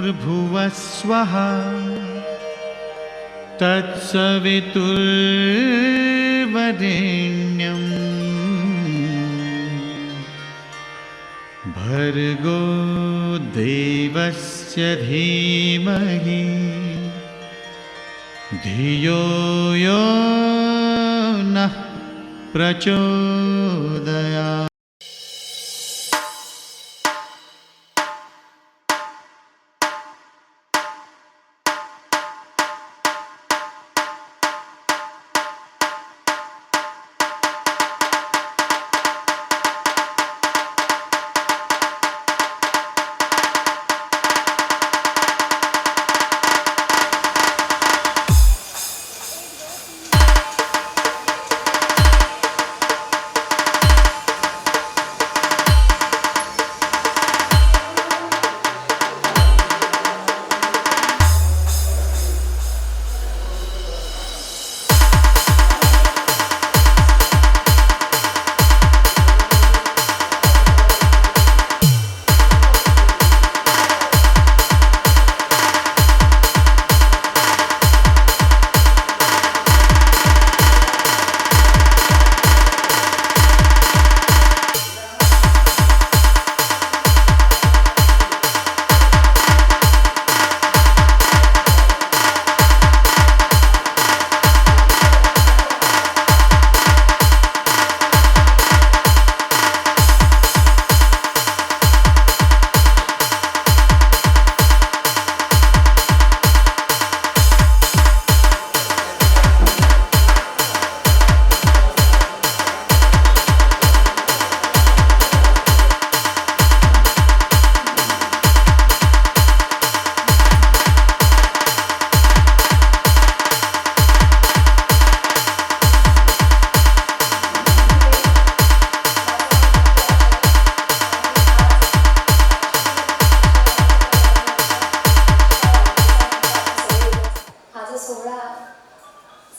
भूर्भुवस्वः तत्सवितुर्वरेण्यं भर्गो देवस्य धीमहि धियो यो नः प्रचोदयात्।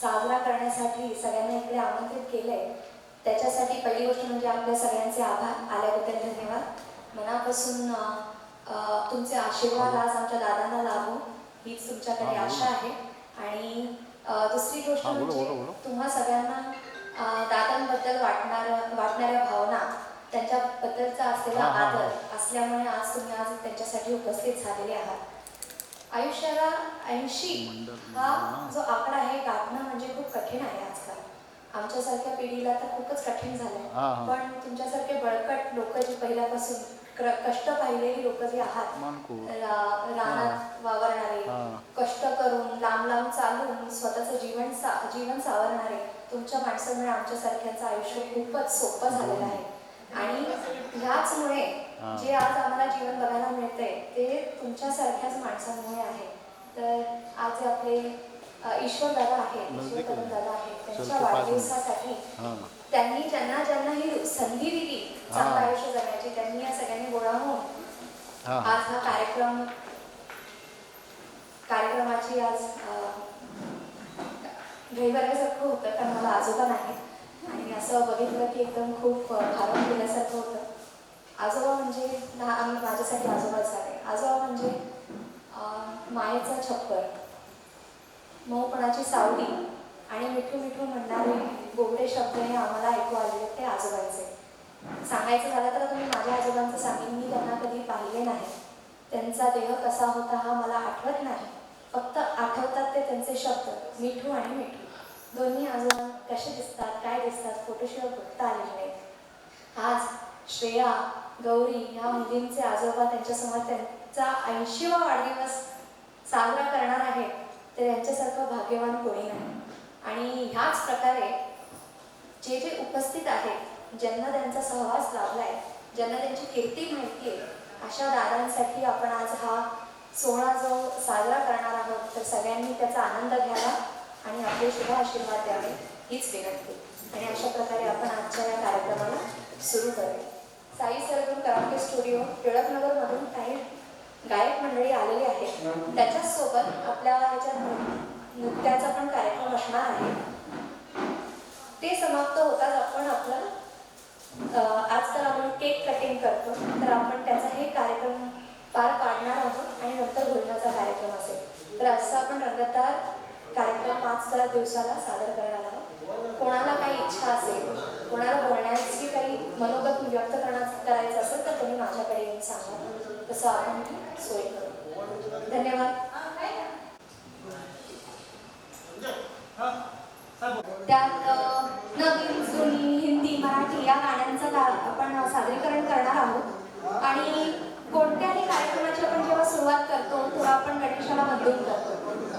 साजरा करण्यासाठी सगळ्यांना इकडे आमंत्रित केलंय, त्याच्यासाठी पहिली गोष्ट म्हणजे आपल्या सगळ्यांचे आभार, आल्याबद्दल धन्यवाद। मनापासून तुमचे आशीर्वाद आज आमच्या दादांना लाभो हीच तुमच्याकडे आशा आहे। आणि दुसरी गोष्ट म्हणजे तुम्हा सगळ्यांना दादांबद्दल वाटणाऱ्या भावना, त्यांच्याबद्दलचा असलेला आदर असल्यामुळे आज तुम्ही आज त्यांच्यासाठी उपस्थित झालेले आहात। आयुष्याला 80 हा जो आकडा आहे गाठणं म्हणजे खूप कठीण आहे आजकाल। आमच्यासारख्या पिढीला तर खूपच कठीण झालंय, पण तुमच्यासारखे बळकट लोक जे पहिल्यापासून कष्ट पाहिलेली लोक जे आहात, रानात वावरणारे, कष्ट करून लांब लांब चालून स्वतःचं जीवन सावरणारे तुमच्या माणसांमुळे आमच्यासारख्यांचं आयुष्य खूपच सोपं झालेलं आहे। आणि ह्याचमुळे जे आज आम्हाला जीवन बघायला मिळतंय ते तुमच्यासारख्याच माणसांमुळे आहे। तर आज आपले ईश्वर दादा आहेत, त्यांच्या वाढदिवसासाठी त्यांनी ज्यांना ज्यांना ही संधी दिली चांगलं आयुष्य जगण्याची, त्यांनी या सगळ्यांनी गोळा होऊन आज हा कार्यक्रमाची आज घाईभरायसारखं होतं, कारण मला आजोबा नाही आणि असं बघितलं की एकदम खूप भारून गेल्यासारखं होतं। आजोबा म्हणजे माझ्यासाठी आजोबाच झाले। आजोबा म्हणजे मायेचा छप्पर, मऊपणाची सावली आणि मिठू मिठू म्हणणारे गोडे शब्द हे आम्हाला ऐकू आलेले ते आजोबांचे। सांगायचं झालं तर तुम्ही माझ्या आजोबांचं सांगेन, मी त्यांना कधी पाहिले नाही, त्यांचा देह कसा होता हा मला आठवत नाही, फक्त आठवतात ते त्यांचे शब्द मिठू आणि मिठू। दोन्ही आजोबा कसे दिसतात, काय दिसतात, फोटोशिवाय बघता आलेले नाहीत। आज श्रेया, गौरी ह्या मुलींचे आजोबा त्यांच्यासमोर त्यांचा 80वा वाढदिवस साजरा करणार आहेत, तर यांच्यासारखं भाग्यवान कोणी नाही। आणि ह्याच प्रकारे जे जे उपस्थित आहेत, ज्यांना त्यांचा सहवास लाभलाय, ज्यांना त्यांची कीर्ती माहिती आहे, अशा दादांसाठी आपण आज हा सोहळा जो साजरा करणार आहोत, तर सगळ्यांनी त्याचा आनंद घ्यावा आणि आपले शुभ आशीर्वाद द्यावे हीच विनंती। आणि अशा प्रकारे आपण आजच्या या कार्यक्रमाला सुरू करूया। साई सरगम कराटे स्टुडिओ टिळकनगरमधून काही गायक मंडळी आलेली आहेत, त्याच्यासोबत आपल्या ह्याच्यात नृत्याचा पण कार्यक्रम असणार आहे। ते समाप्त होताच आपण आपलं आज तर आपण केक कटिंग करतो, तर आपण त्याचा हे कार्यक्रम पार पाडणार आहोत आणि नंतर खरं तर कार्यक्रम 5 दिवसाला सादर करणार आहोत. कोणाला काही इच्छा असेल, कोणाला बोलण्याची काही मनोगत व्यक्त करायचं असेल तर तुम्ही माझ्याकडे येऊन सांगा, तसं आपण सोय करू. धन्यवाद. त्यात नवीन, जुनी, हिंदी, मराठी या गाण्यांचं आपण सादरीकरण करणार आहोत. आणि कोणत्याही कार्यक्रमाची आपण जेव्हा सुरुवात करतो तेव्हा आपण गणेशाला वंदन करतो.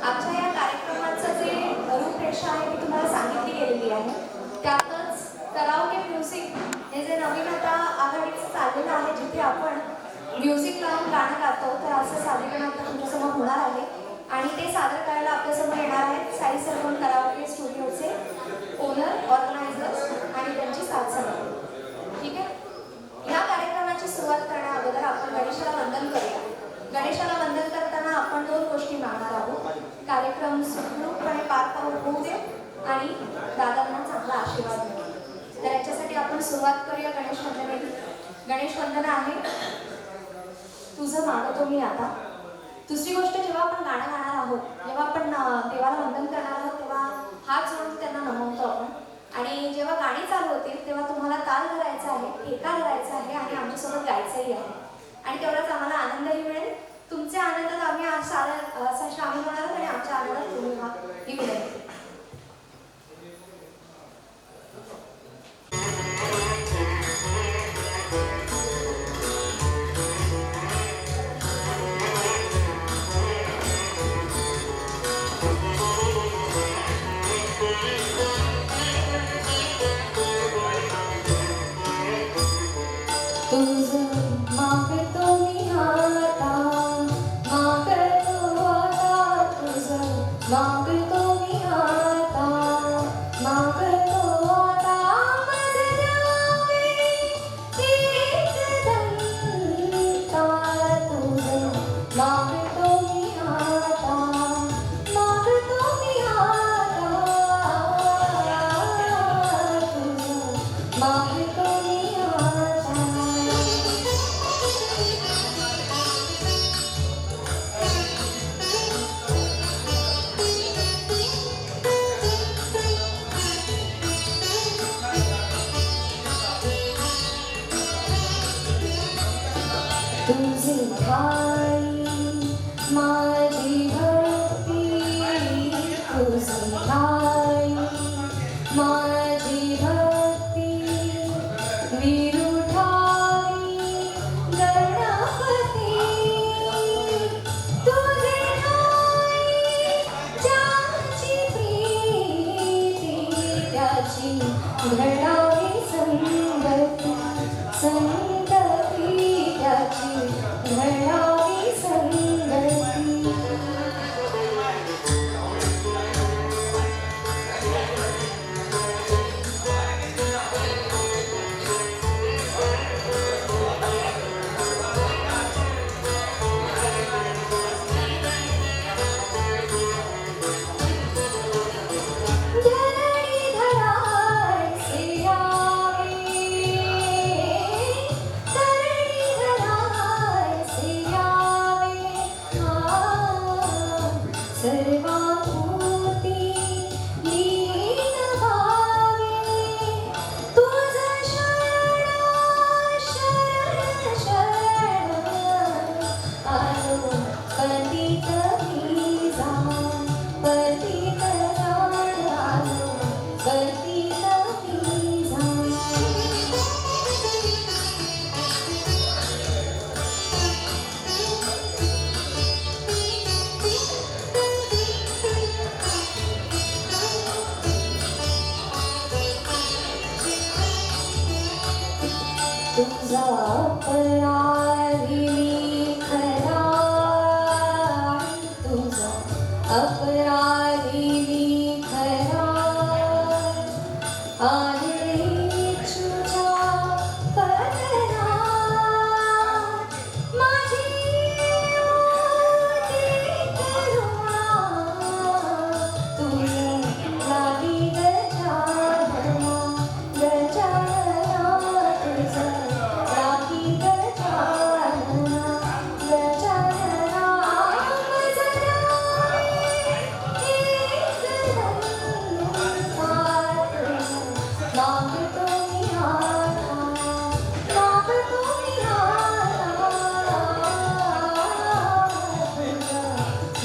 आमच्या या कार्यक्रमाचं जे रूपरेषा आहे ती तुम्हाला सांगितली गेलेली आहे. त्यातच कराओके म्युझिक हे जे नवीन आता आघाडीचं चाललेलं आहे, जिथे आपण म्युझिक लावून गाणं गातो, तर असं सादरीकरण आता तुमच्यासमोर होणार आहे. आणि ते सादर करायला आपल्यासमोर येणार आहेत साई सरवण कराओके स्टुडिओचे ओनर, ऑर्गनायझर्स आणि त्यांची साथ समिती. ठीक आहे. या कार्यक्रमाची सुरुवात करण्या अगोदर आपण गणेशाला वंदन करूया. गणेशाला वंदन करताना आपण 2 गोष्टी मागणार आहोत. कार्यक्रम सुखरूपपणे पार होऊ दे आणि दादांना चांगला आशीर्वाद मिळेल. तर याच्यासाठी आपण सुरुवात करूया गणेश वंदनेची. गणेश वंदना आहे तुझं मागतो मी आता. दुसरी गोष्ट, जेव्हा आपण गाणं गाणार आहोत, जेव्हा आपण देवाला वंदन करणार आहोत, तेव्हा हात जोडून त्यांना नमवतो आपण. आणि जेव्हा गाणी चालू होतील तेव्हा तुम्हाला ताल धरायचा आहे, ठेका धरायचा आहे आणि आमच्यासोबत गायचंही आहे. आणि तेवढाच आम्हाला आनंदही मिळेल. तुमच्या आनंदात आम्ही असा शामिल होणार आहोत आणि आमच्या आनंदात तुम्ही व्हा, ही विनंती.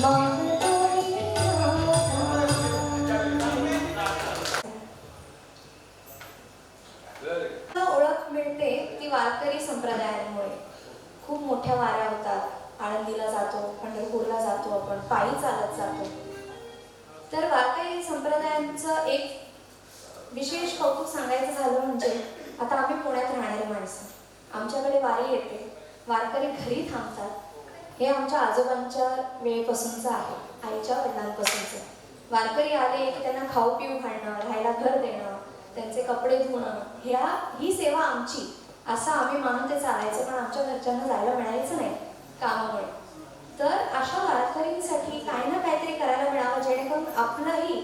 ओळख मिळते ती वारकरी संप्रदायांमुळे. खूप मोठ्या वाऱ्या होतात, आळंदीला जातो, पंढरपूरला जातो, आपण पायी चालत जातो. तर वारकरी संप्रदायांचं एक विशेष कौतुक सांगायचं झालं म्हणजे, आता आम्ही पुण्यात राहणारी माणसं, आमच्याकडे वारी येते, वारकरी घरी थांबतात. हे आमच्या आजोबांच्या वेळेपासूनचं आहे, आईच्या वडिलांपासूनचं. वारकरी आले की त्यांना खाऊ पिऊ घालणं, राहायला घर देणं, त्यांचे कपडे धुणं, ही सेवा आमची असं आम्ही मानून ते चालायचं. पण आमच्या घरच्यांना जायला मिळायचं नाही कामामुळे. तर अशा वारकरींसाठी काही ना काहीतरी करायला मिळावं, जेणेकरून आपलंही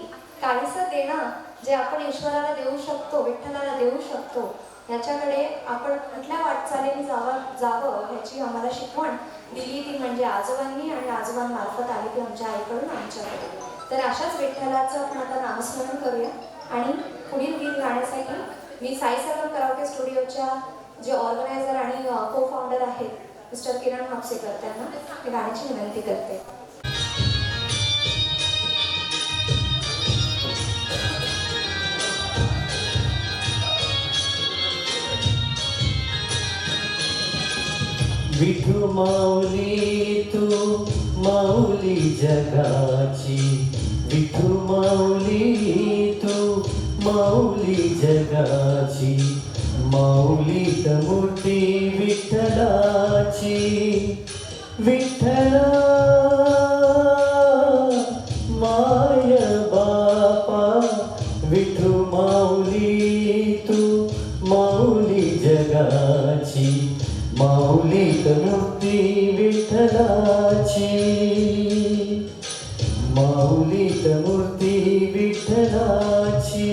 काहीसं देणं जे आपण ईश्वराला देऊ शकतो, विठ्ठलाला देऊ शकतो, ह्याच्याकडे आपण कुठल्या वाटचालीने जावं ह्याची आम्हाला शिकवण दिली ती म्हणजे आजोबांनी, आणि आजोबांमार्फत आली ती आमच्या आईकडून आमच्याकडे. तर अशाच विठ्ठलाचं आपण आता नामस्मरण करूया. आणि पुढील गीत गाण्यासाठी मी साई सरगम कराओके स्टुडिओच्या जे ऑर्गनायझर आणि को फाउंडर आहेत मिस्टर किरण हापसेकर, त्यांना हे गाण्याची विनंती करते. विठू माऊली तू माऊली जगाची, विठू माऊली तू माऊली जगाची, माऊलीत मूर्ती विठ्ठलाची, विठ्ठला माय बापा, विठू माऊली तू माऊली जगाची, माऊलीत मूर्ती विठ्ठलाची, माऊलीत मूर्ती विठ्ठलाची.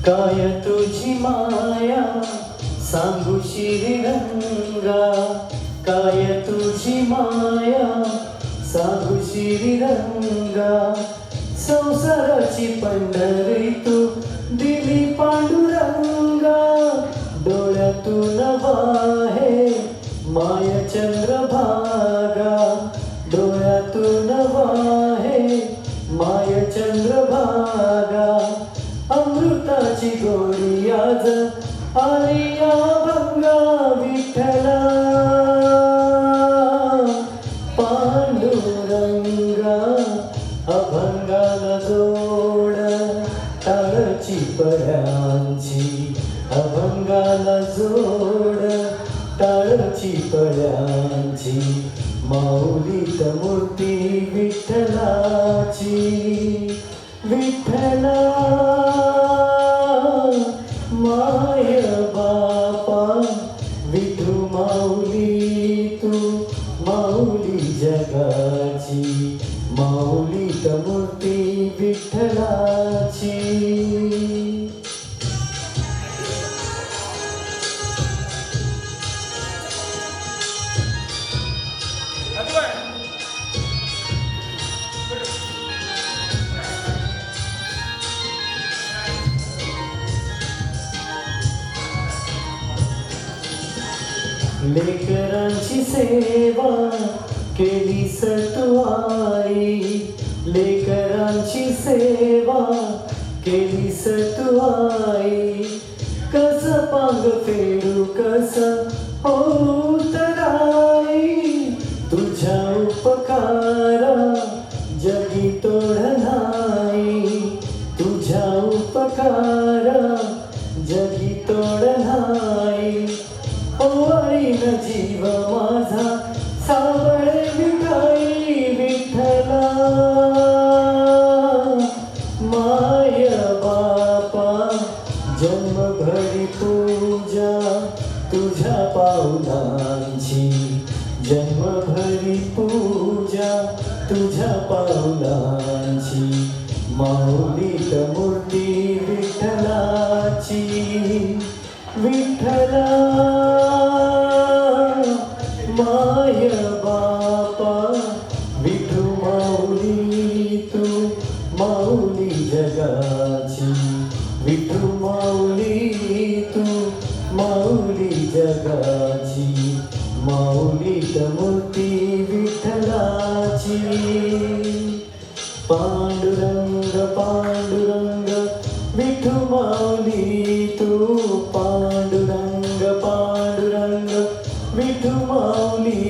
काय तुझी माया सांगू श्रीरंगा, काय तुझी माया सांगू श्रीरंगा, संसाराची पंढरी तू दिली पांडुरंगा, डोळ्यातून वाहे माय चंद्रभागा, डोळ्यातून वाहे माय चंद्रभागा, अमृताची गोडी आज आली या भंगा, विठ्ठला पांडुरंगा, अभंगाला जोड टाळची पड्यांची, अभंगाला जोड टाळची पड्यांची, माऊलीत मूर्ती विठ्ठलाची, विठ्ठला माय बापा, विठू माऊली तू माऊली जगाची, माऊलीत मूर्ती विठ्ठलाची. लेकरांची सेवा केलीस तू आई, लेकरांची सेवा केलीस तू आई, कस पांग फेडू कस होऊ तराई, तुझ्या उपकारा जगी तोड नाही, तुझ्या उपकारा जगी तोड नाही, ओवाळीन जीव माझा सावळे विठाई, विठ्ठला माय बापा, जन्मभरी पूजा तुझ्या पावलांची, जन्मभरी पूजा तुझ्या पावलांची, माऊलीत मूर्ती विठ्ठलाची. जगाची माऊलीत मूर्ती विठ्ठलाची पांडुरंग पांडुरंग विठू माऊली तू पांडुरंग पांडुरंग विठू माऊली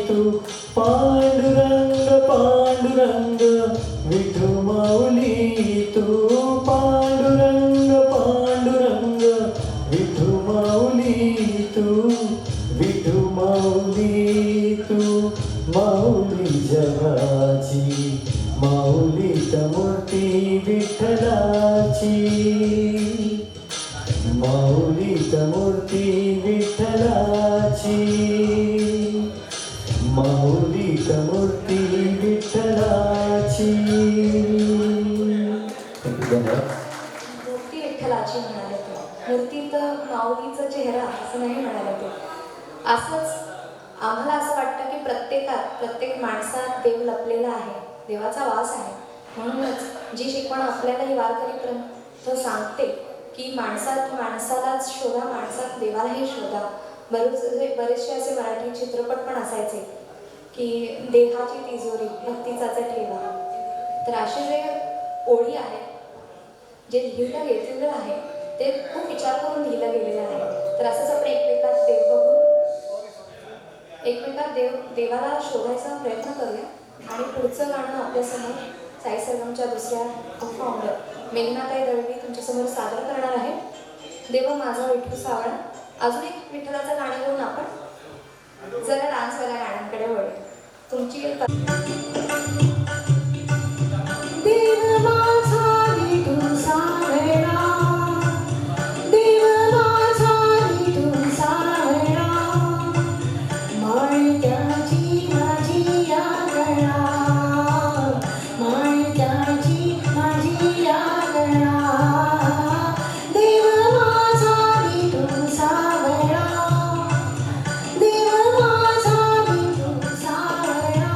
तू पांडुरंग पांडुरंग विठू माऊली तू पांडुरंग पांडुरंग विठू माऊली तू विठू माऊली तू माऊली जगाची माऊलीत मूर्ती विठ्ठलाची माऊलीत मूर्ती विठ्ठलाची माऊलीत मूर्ती विठ्ठलाची. धन्यवाद. मूर्ती विठ्ठलाची म्हणाले ते, मूर्ती तर माऊलीचा चेहरा असं नाही म्हणाले ते. असंच आम्हाला असं वाटतं की प्रत्येक माणसात देव लपलेला आहे, देवाचा वास आहे. म्हणूनच जी शिकवण आपल्याला ही वारकरीपर्यंत सांगते की माणसालाच शोधा, माणसात देवालाही शोधा. बरेचसे असे मराठी चित्रपट पण असायचे की देहाची तिजोरी भक्तीचाच ठेवा. तर असे जे ओळी आहेत, जे लिहिलं गेलेलं आहे ते खूप विचार करून लिहिलं गेलेलं आहे. तर असंच आपण एकमेकात देव बघून देवाला शोधायचा प्रयत्न करूया. आणि पुढचं गाणं आपल्यासमोर साई सरगमच्या दुसऱ्या फाउंडर मेघनाताई दळवी तुमच्यासमोर सादर करणार आहे. देव माझा विठू सावळा. अजून एक विठ्ठलाचं गाणं घेऊन आपण जरा डान्सवाल्या गाण्यांकडे वळूया. तुमची देव माझा विठू सावळा, देव माझा विठू सावळा, माळ्याची माझी यागळा, माळ्याची माझी यागळा. देव माझा विठू सावळा, देव माझा विठू सावळा,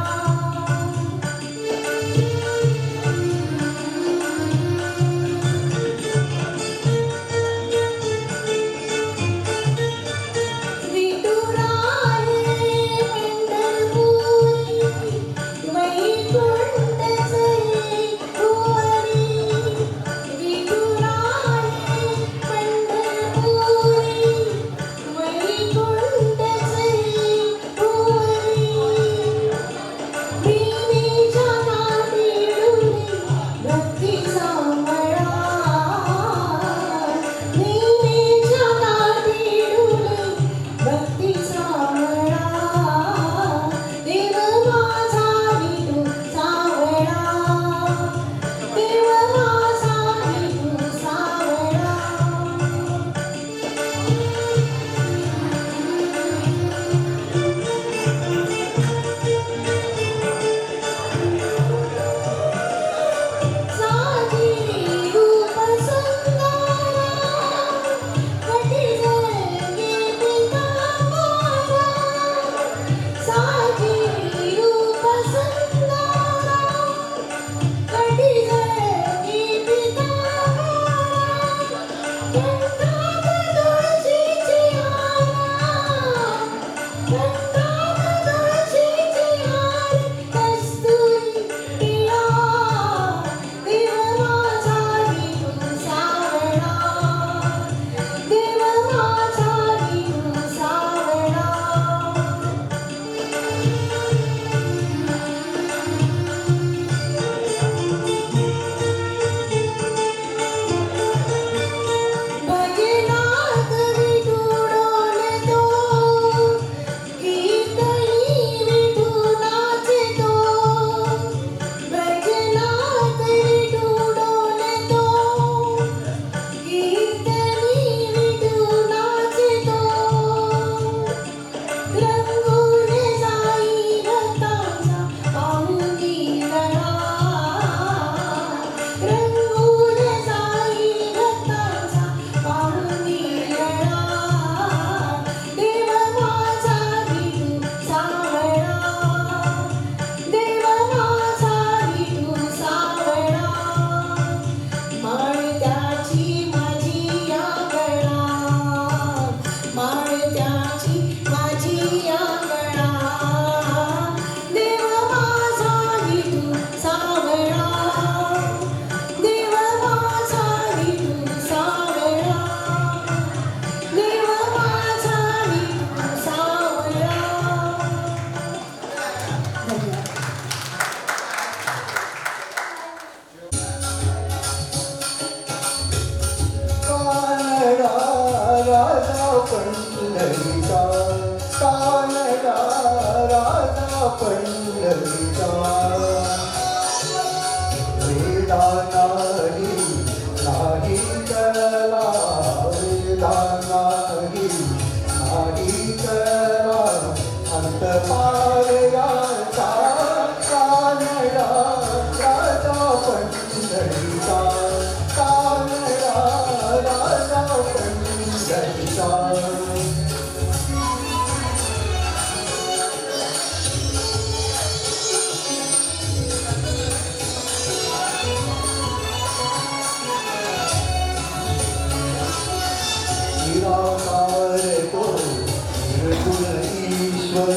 ईश्वर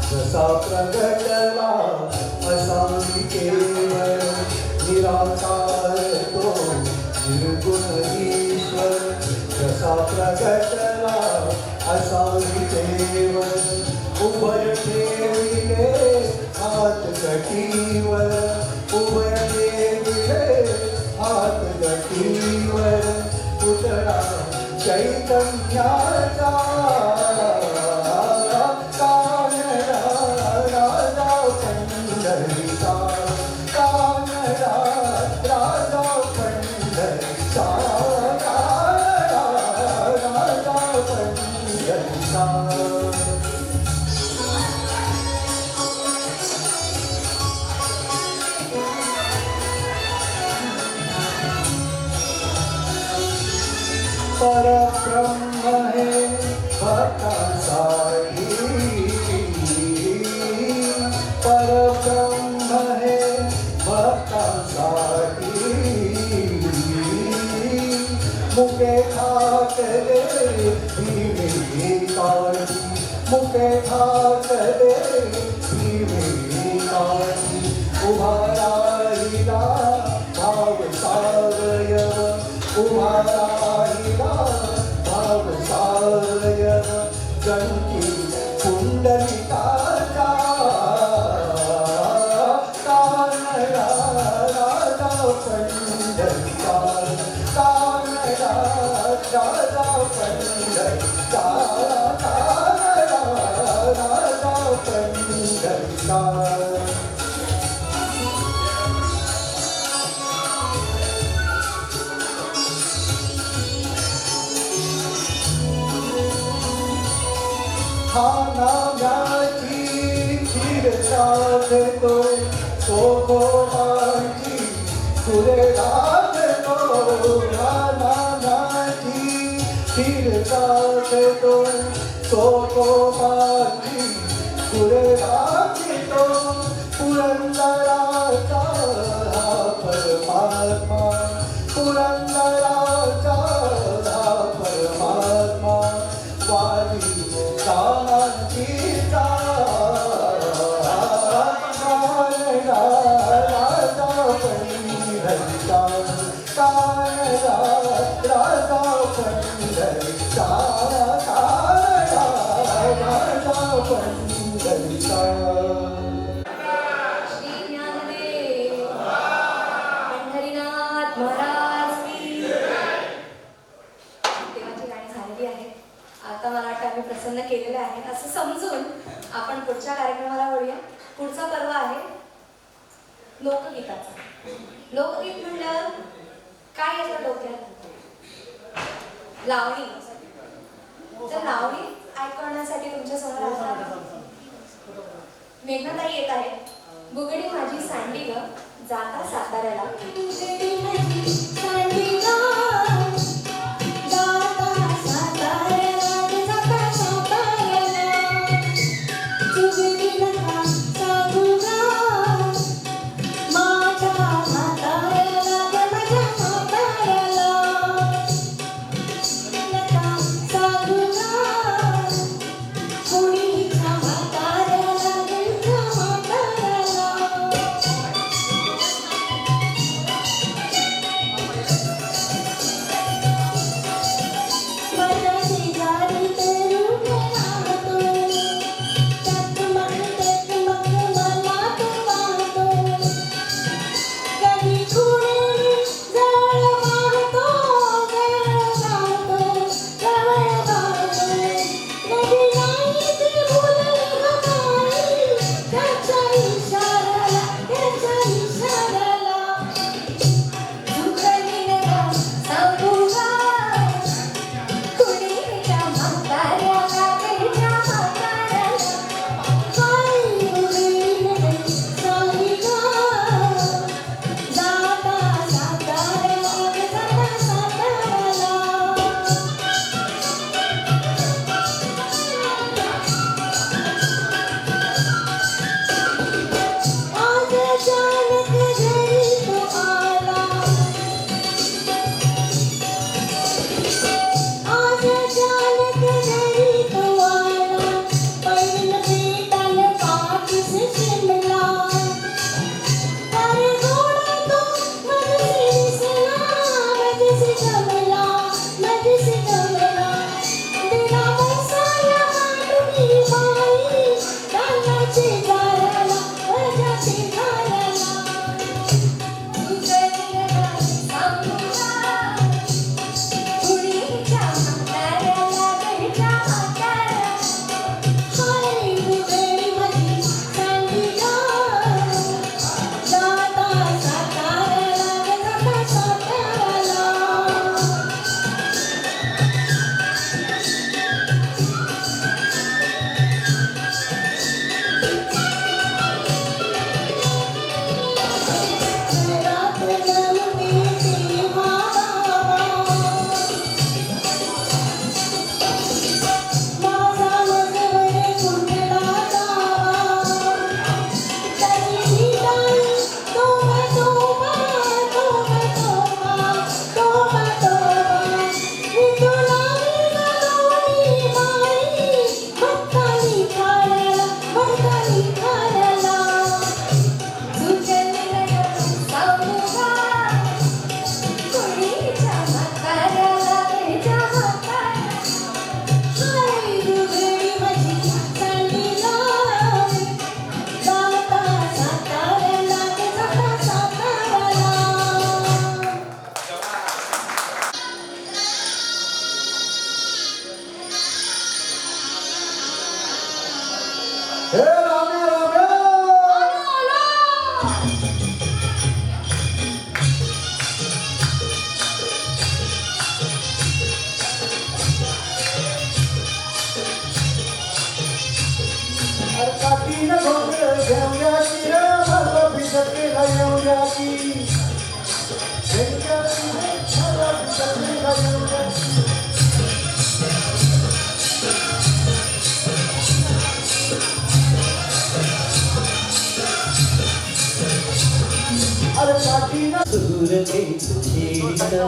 जसा प्रगटला असा केवळ निराकार तो निर्गुण ईश्वर जसा प्रगटला असा केवळ उभय ठेविले हात गटीवर उभय ठेविले हात गटीवर पुतळा चैतन्याचा कानडा राजा पंढरीचा कानडा राजा पंढरीचा कानडा राजा पंढरीचा परब्रह्म है भक्तांसाठी परब्रह्म है भक्तांसाठी मुके ठाकले भीमे काळजी मुके ठाकले भीमे काळजी उभा राहिला भाव सावयव उभा राहिला भाव सावयव जंकी पुंडलिकाचा कानडा राजा पंढरीचा कानडा राजा पंढरीचा कानडा राजा पंढरीचा नाम्याची खीर साधतो सोगोबाची फुले राधतो नाम्याची खीर साधतो सोगोबाची फुले राधतो पुरंदराचा हा परमात्मा पुरंदराचा हा परमात्मा वाली कांतीचा कानडा राजा पंढरीचा कानडा राजा पंढरीचा कानडा राजा पंढरीचा श्री ज्ञानदेव पंढरीनाथ महाराज की देवाची गाणी झालेली आहेत. आता मला वाटतं आम्ही प्रसन्न केलेलं आहे असं समजून आपण पुढच्या कार्यक्रमाला वळूया. पुढचा पर्व आहे लोकगीताचा. लोकगीत म्हणलं काय येतं डोक्यात? लावणी. तर लावणी ऐकण्यासाठी तुमच्या समोर मेघनाताई येत आहे. बुगडी माझी सांडी ग जाता साताऱ्याला. बुगडी माझी सांडी ग जाता साताऱ्याला जाता साताऱ्याला बुगडी नका सांगू ग माझ्या म्हाताऱ्याला माझ्या म्हाताऱ्याला नका सांगू ग कोणीच्या म्हाताऱ्याला त्यांच्या म्हाताऱ्याला न घोंगड घेऊया की रे मला भिजकेला येऊया की घेऊया की रे मला भिजकेला येऊया की अरे काठी न सूरतेच छेडता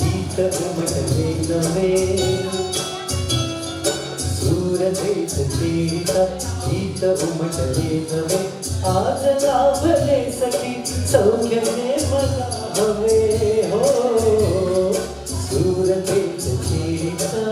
गीत उमटले नवे सूरतेच छेडता गीत उमटले नवे आज लाभले सखी सौख्यने मला हवे हो सूरतेच छेडता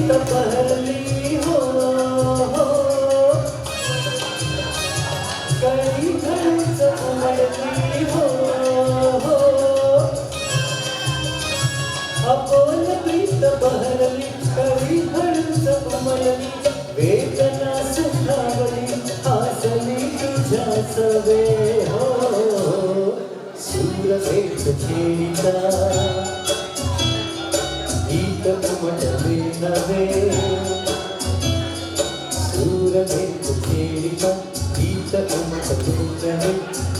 पहली हो कळी घडूच उमटली हो अपोल प्रीत बहरली कळी घडूच उमटली वेदना सुखावली हसली तुझ्या सवे हो सूरतेच छेडिता गीत उमटले नवे सूरतेच छेडिता गीत उमटले नवे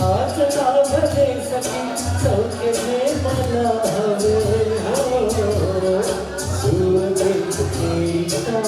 आज लाभले सखी सौख्यने मला हवे हो सूरतेच छेडिता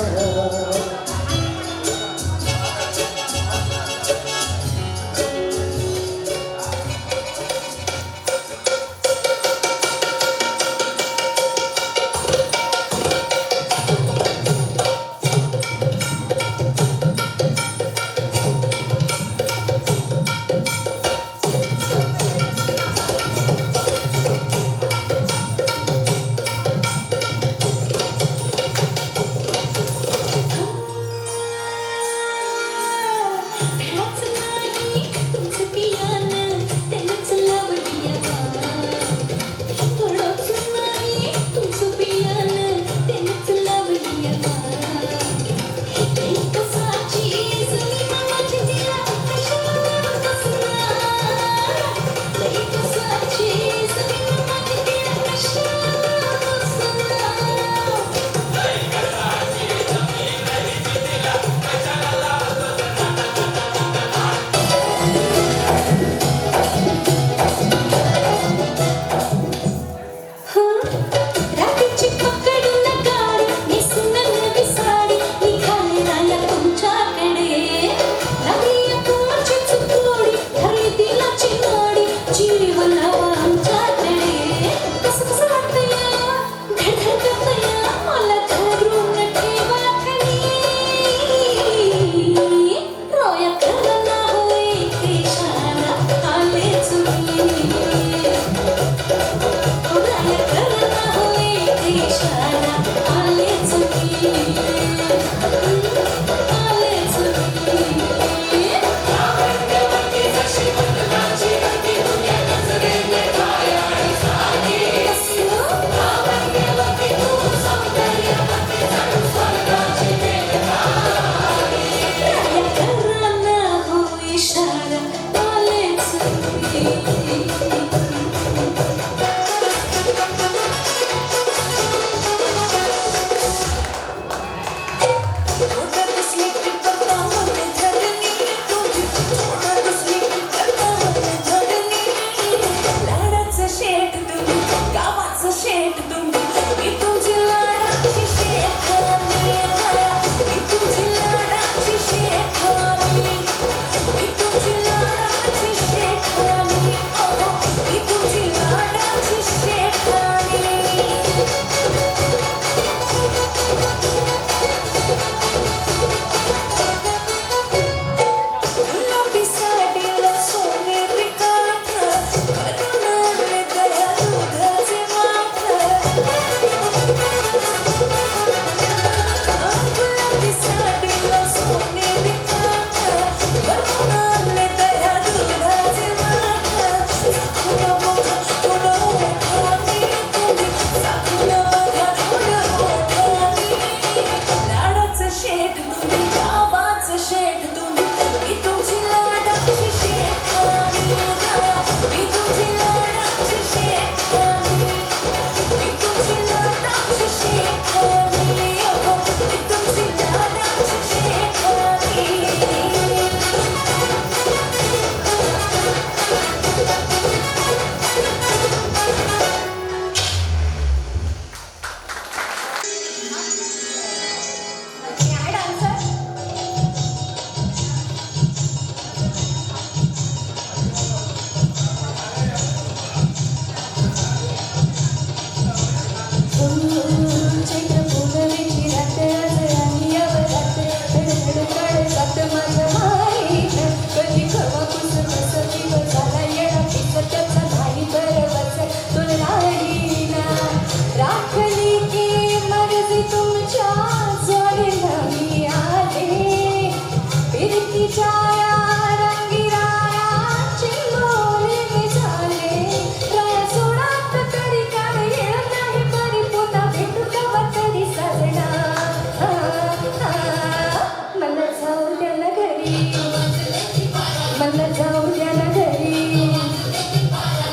मला जाऊ द्या ना घरी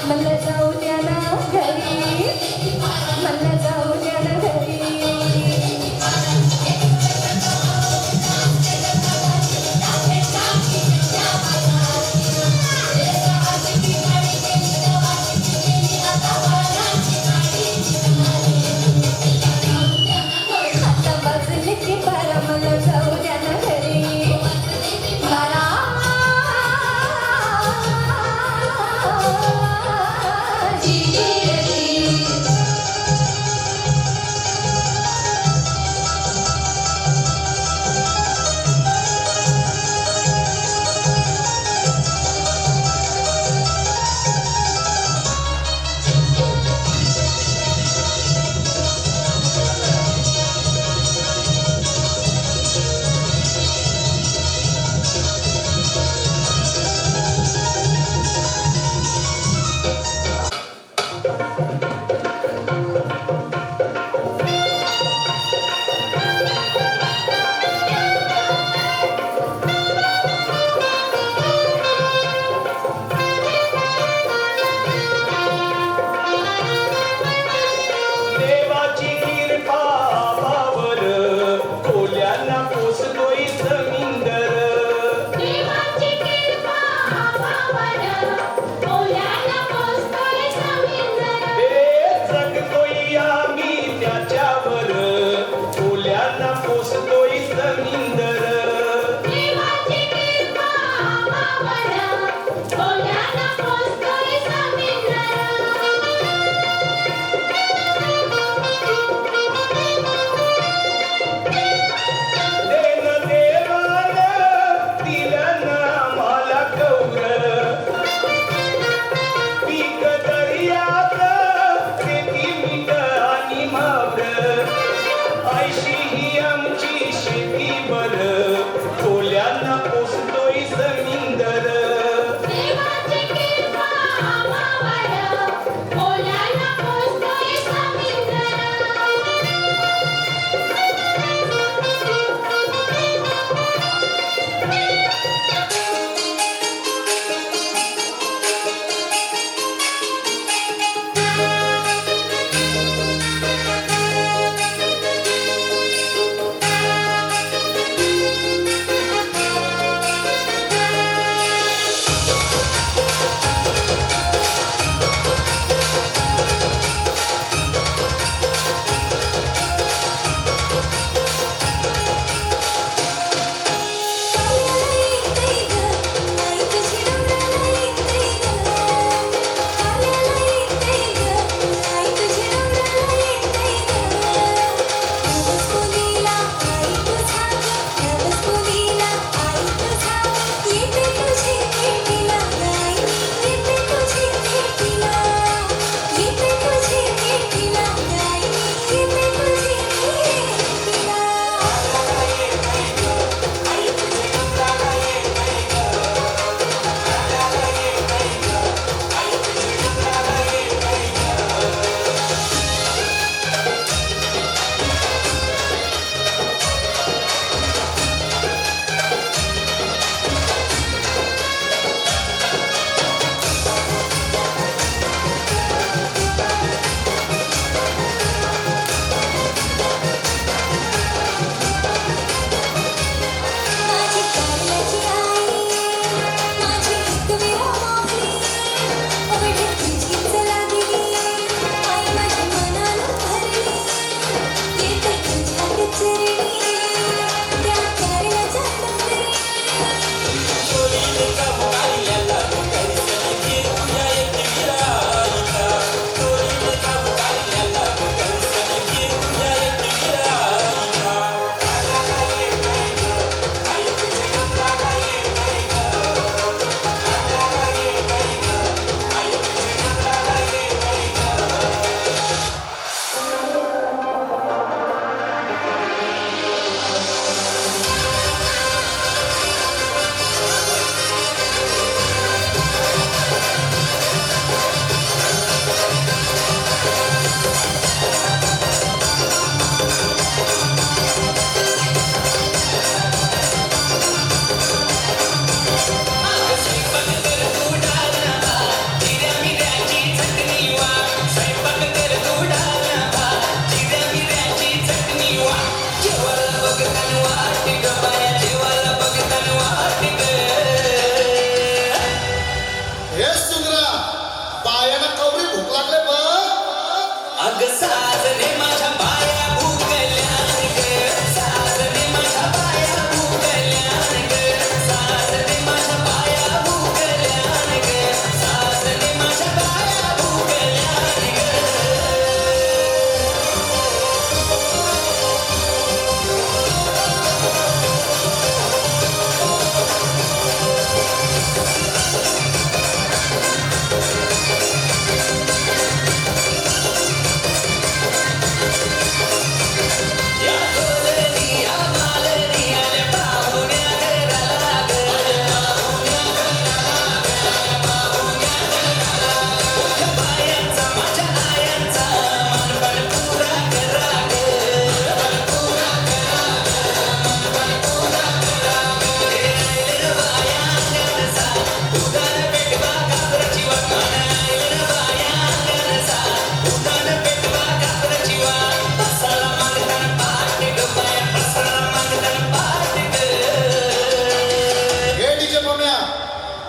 मला जाऊ द्या ना घरी मला जाऊ द्या ना घरी आता बाजूले की बारा मला जाऊ द्या ना घरी बारा देवाची कृपा पावर कोल्यांना पोसतोय जमीनदर देवाची कृपा पावन ओल्याला पोचतोय जमीनदार हे जगतोय आम्ही त्याच्यावर कोल्यांना पोसतोय जमीनदर देवाची कृपा पावन ओल्याला पोचतोय जमीनदार देन देवानं दिलं ना आम्हाला गौर पीक दर्यात शेती मीठ आणि मावर ऐशी ही आमची शेती बर कोल्यांना पोसतोय जमीनदर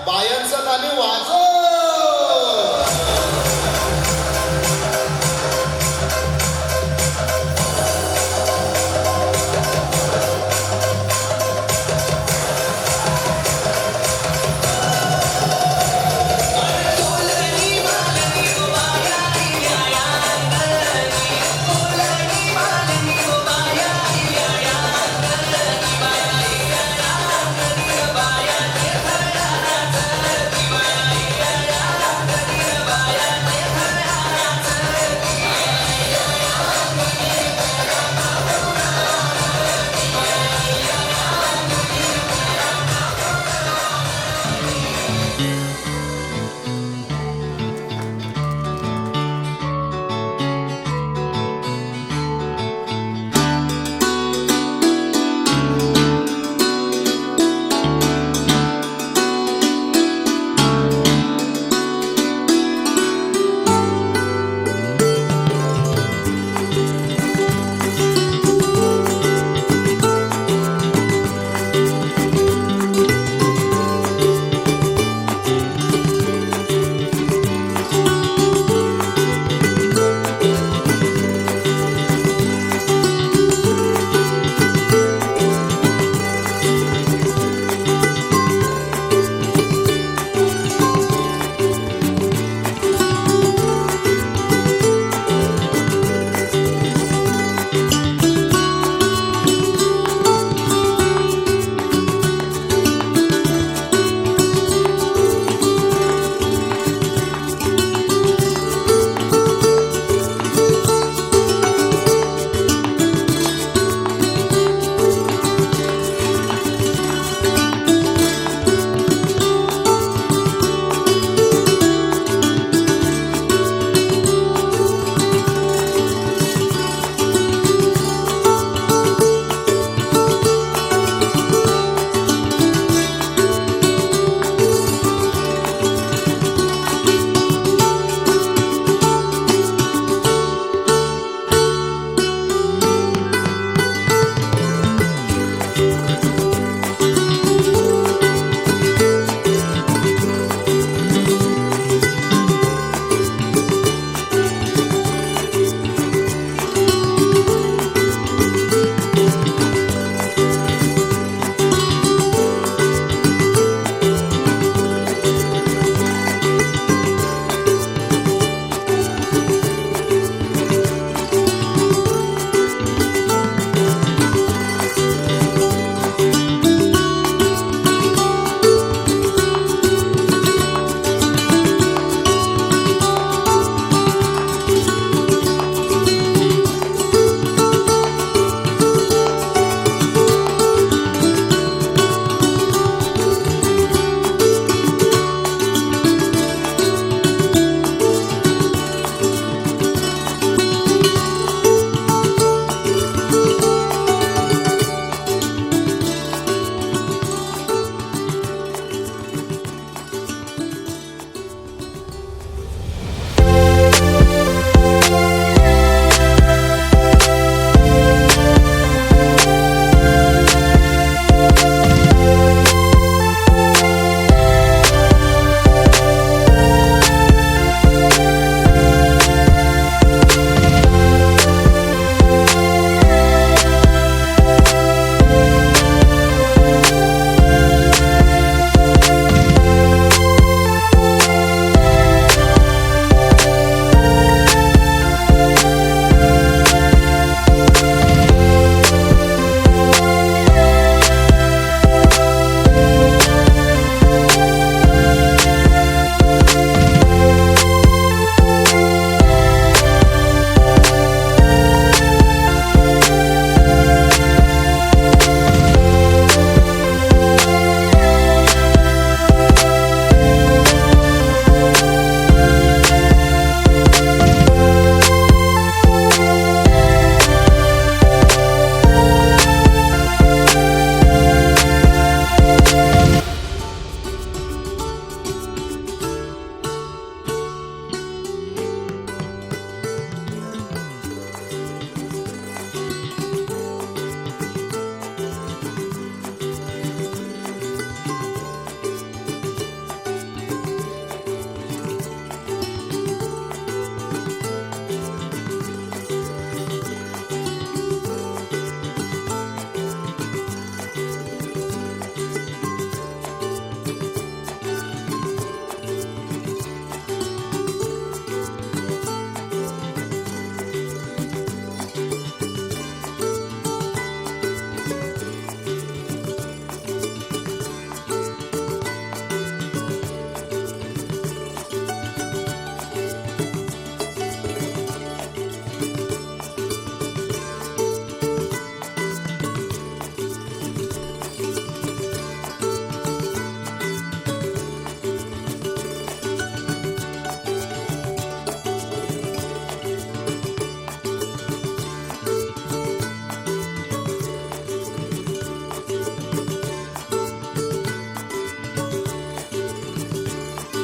बायांचं ताली वाजव.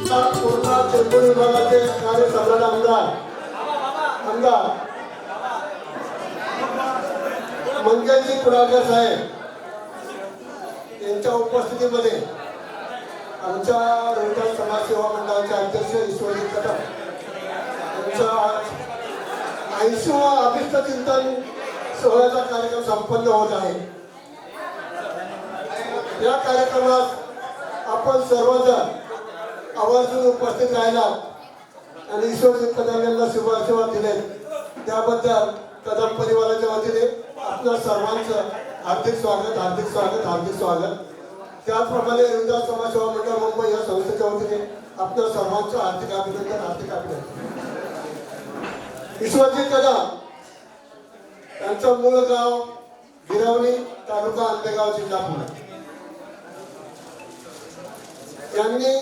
पूर्ण चेंबूर विभागाचे कार्यसम्राट आमदार मंगलजी कुडाळकर साहेब यांच्या उपस्थितीमध्ये आमच्या रोहिदास समाजसेवा मंडळाचे अध्यक्ष ईश्वरजी कदम यांचा 80वा अभिष्ट चिंतन सोहळ्याचा कार्यक्रम संपन्न होत आहे. या कार्यक्रमात आपण सर्वजण आवर्जून उपस्थित राहिलात आणि ईश्वरजी कदम यांना शुभाशीर्वाद दिले त्याबद्दल कदम परिवाराच्या वतीने आपल्या सर्वांचं हार्दिक स्वागत हार्दिक स्वागत हार्दिक स्वागत. त्याचप्रमाणे रोहिदास समाजसेवा मंडळ मुंबई या संस्थेच्या वतीने आपल्या सर्वांचं हार्दिक अभिनंदन हार्दिक अभिनंदन. ईश्वरजी कदम यांचं मूळ गाव गिरवणी तालुका आंबेगाव जिल्हा पुणे. यांनी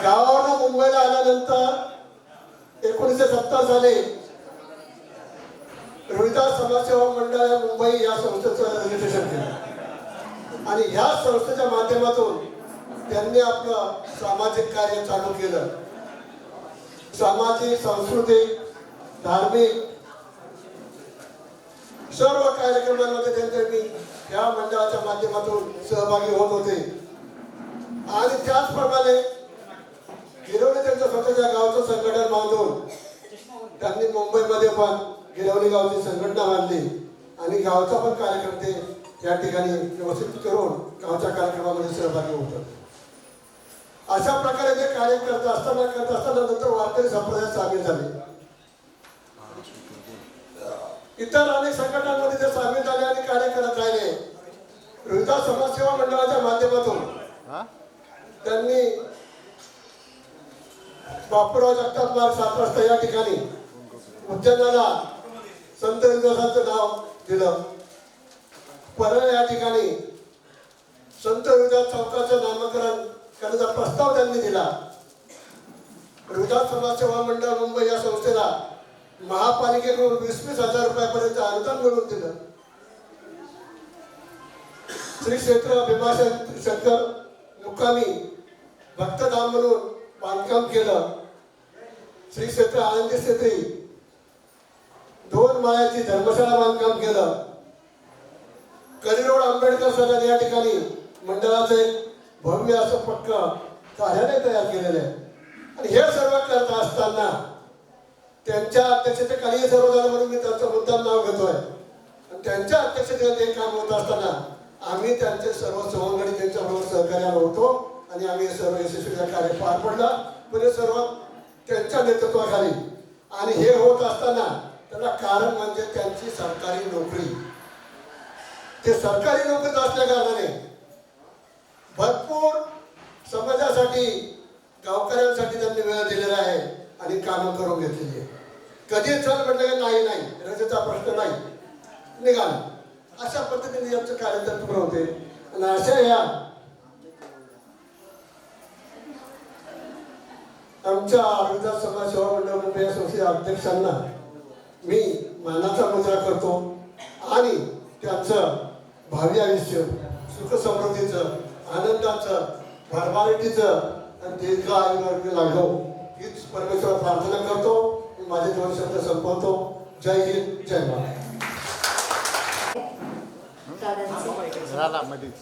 गावावरून मुंबईला आल्यानंतर 1970 साली रोहिदास समाजसेवा मंडळ मुंबई या संस्थेचं रजिस्ट्रेशन केलं आणि ह्या संस्थेच्या माध्यमातून त्यांनी आपलं सामाजिक कार्य चालू केलं. सामाजिक सांस्कृतिक धार्मिक सर्व कार्यक्रमांमध्ये त्यांनी या मंडळाच्या माध्यमातून सहभागी होत होते आणि त्याचप्रमाणे गिरवणी त्यांच्या स्वतःच्या गावचं संघटन बांधून त्यांनी मुंबईमध्ये पण गिरवणी गावची संघटना बांधली आणि गावचा पण कार्यक्रम ते या ठिकाणी व्यवस्थित करून गावच्या कार्यक्रमामध्ये सहभागी होतात. अशा प्रकारे ते कार्य करत असताना नंतर वारकरी संप्रदायात सामील झाले. इतर अनेक संघटनांमध्ये ते सामील झाले आणि कार्य करत राहिले. रोहिदास समाजसेवा मंडळाच्या माध्यमातून त्यांनी बापूराव जगताप मार्ग 7 रस्ता या ठिकाणी उद्यानाला संत रोहिदासांचं नाव दिलं. परळ या ठिकाणी संत रोहिदास चौकाचं नामकरण करण्याचा प्रस्ताव त्यांनी दिला. रोहिदास समाजसेवा मंडळ मुंबई या संस्थेला महापालिकेकडून 20,000 रुपयापर्यंत अनुदान मिळवून दिलं. श्री क्षेत्र भीमाशंकर मुक्कामी भक्तधाम म्हणून बांधकाम केलं. श्री क्षेत्र आनंदी क्षेत्री 2 माळ्याची धर्मशाळा बांधकाम केलं. कलिरोड आंबेडकर सदन या ठिकाणी मंडळाचं एक भव्य असं पक्क कार्यालय तयार केलेलं आहे. आणि हे सर्व करत असताना त्यांच्या अध्यक्षतेखाली हे सर्व झालं म्हणून मी त्यांचं मुद्दाम नाव घेतोय. आणि त्यांच्या अध्यक्षतेखाली हे काम होत असताना आम्ही त्यांचे सर्व सवंगडी त्यांच्याबरोबर सहकार्याला होतो आणि आम्ही सर्व यशस्वीरित्या कार्य पार पडला. म्हणजे सर्व त्यांच्या नेतृत्वाखाली. आणि हे होत असताना त्याला कारण म्हणजे त्यांची सरकारी नोकरी. ते सरकारी नोकरीत असल्या कारणाने भरपूर समाजासाठी गावकऱ्यांसाठी त्यांनी वेळ दिलेला आहे आणि कामं करून घेतलेली आहे. कधी चल म्हटलं की नाही रजेचा प्रश्न नाही निघाला. अशा पद्धतीने यांचं कार्यतत्पर होते. आणि अशा या आमच्या रोहिदास समाजसेवा मंडळ मुंबई या संस्थेच्या अध्यक्षांना मी मानाचा मुद्रा करतो आणि त्यांचं भावी आयुष्य सुख समृद्धीचं आनंदाचं भरभराटीचं आणि दीर्घ आयुर्वेद लाभो हीच परमेश्वर प्रार्थना करतो. माझे 2 शब्द संपवतो. जय हिंद जय महाराष्ट्र. दादांचे झाला मध्येच